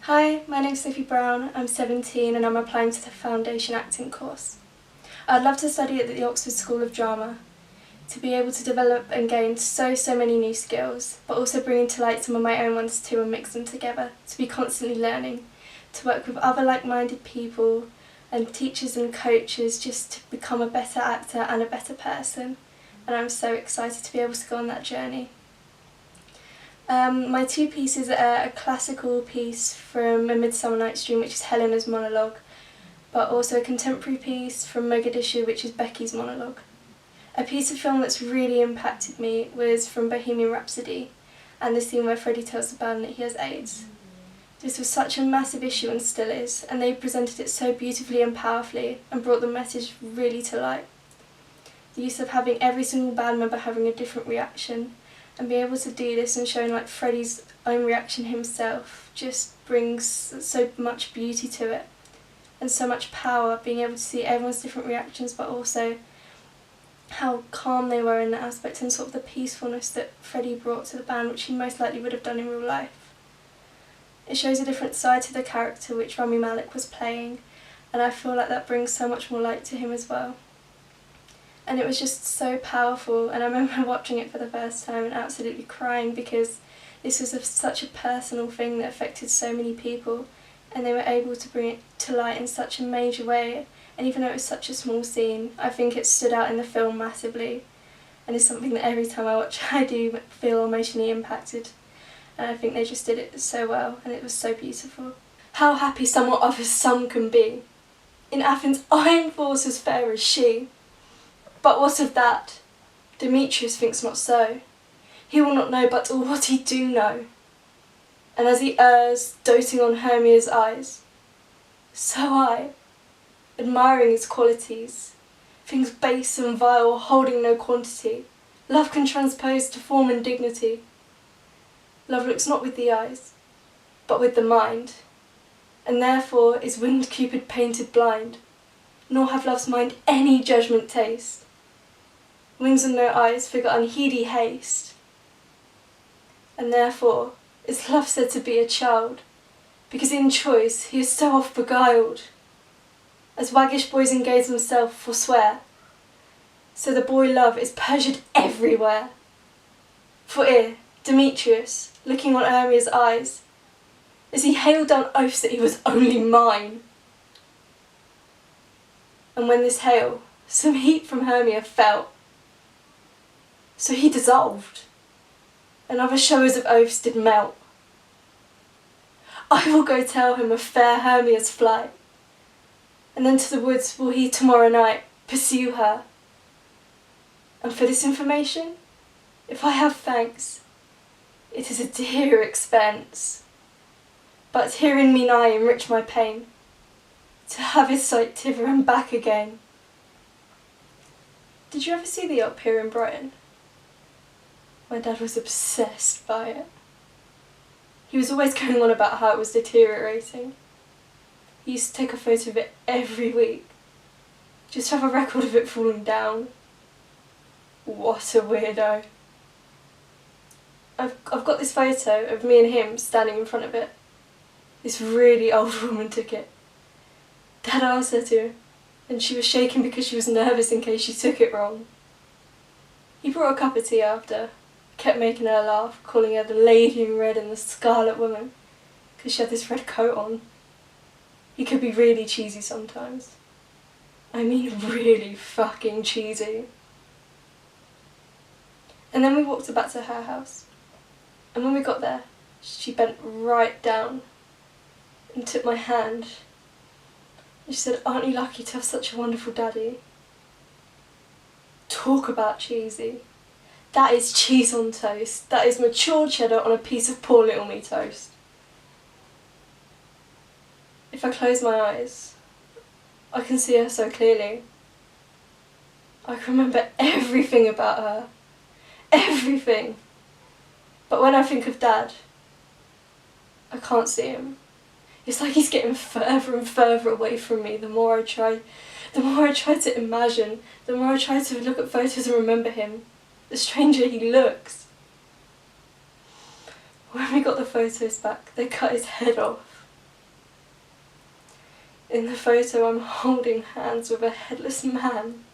Hi, my name's Sophie Brown, I'm 17 and I'm applying to the Foundation Acting course. I'd love to study at the Oxford School of Drama, to be able to develop and gain so many new skills, but also bringing to light some of my own ones too and mix them together, to be constantly learning, to work with other like-minded people and teachers and coaches just to become a better actor and a better person, and I'm so excited to be able to go on that journey. My two pieces are a classical piece from A Midsummer Night's Dream, which is Helena's monologue, but also a contemporary piece from Mogadishu, which is Becky's monologue. A piece of film that's really impacted me was from Bohemian Rhapsody, and the scene where Freddie tells the band that he has AIDS. This was such a massive issue and still is, and they presented it so beautifully and powerfully and brought the message really to light. The use of having every single band member having a different reaction and being able to do this and showing like Freddie's own reaction himself just brings so much beauty to it and so much power, being able to see everyone's different reactions but also how calm they were in that aspect and sort of the peacefulness that Freddie brought to the band, which he most likely would have done in real life. It shows a different side to the character which Rami Malek was playing, and I feel like that brings so much more light to him as well. And it was just so powerful, and I remember watching it for the first time and absolutely crying because this was such a personal thing that affected so many people, and they were able to bring it to light in such a major way. And even though it was such a small scene, I think it stood out in the film massively, and it's something that every time I watch I do feel emotionally impacted, and I think they just did it so well and it was so beautiful. How happy somewhat of his son can be. In Athens iron falls as fair as she. But what of that? Demetrius thinks not so. He will not know but all what he do know. And as he errs, doting on Hermia's eyes, so I, admiring his qualities, things base and vile holding no quantity, love can transpose to form and dignity. Love looks not with the eyes, but with the mind, and therefore is winged Cupid painted blind, nor have love's mind any judgment taste. Wings and no eyes figure unheedy haste, and therefore is love said to be a child, because in choice he is so oft beguiled. As waggish boys engage themselves forswear, so the boy love is perjured everywhere. For ere Demetrius, looking on Hermia's eyes, as he hailed down oaths that he was only mine. And when this hail, some heat from Hermia fell, so he dissolved, and other showers of oaths did melt. I will go tell him of fair Hermia's flight, and then to the woods will he tomorrow night pursue her. And for this information, if I have thanks, it is a dear expense. But herein mean I enrich my pain, to have his sight thither and back again. Did you ever see the Op here in Brighton? My dad was obsessed by it. He was always going on about how it was deteriorating. He used to take a photo of it every week, just to have a record of it falling down. What a weirdo. I've got this photo of me and him standing in front of it. This really old woman took it. Dad asked her to, and she was shaking because she was nervous in case she took it wrong. He brought a cup of tea after, kept making her laugh, calling her the lady in red and the scarlet woman, because she had this red coat on. He could be really cheesy sometimes. I mean really fucking cheesy. And then we walked back to her house, and when we got there, she bent right down and took my hand. And she said, "Aren't you lucky to have such a wonderful daddy?" Talk about cheesy. That is cheese on toast. That is mature cheddar on a piece of poor little me toast. If I close my eyes, I can see her so clearly. I can remember everything about her. Everything. But when I think of Dad, I can't see him. It's like he's getting further and further away from me the more I try to imagine, the more I try to look at photos and remember him. The stranger he looks. When we got the photos back, they cut his head off. In the photo I'm holding hands with a headless man.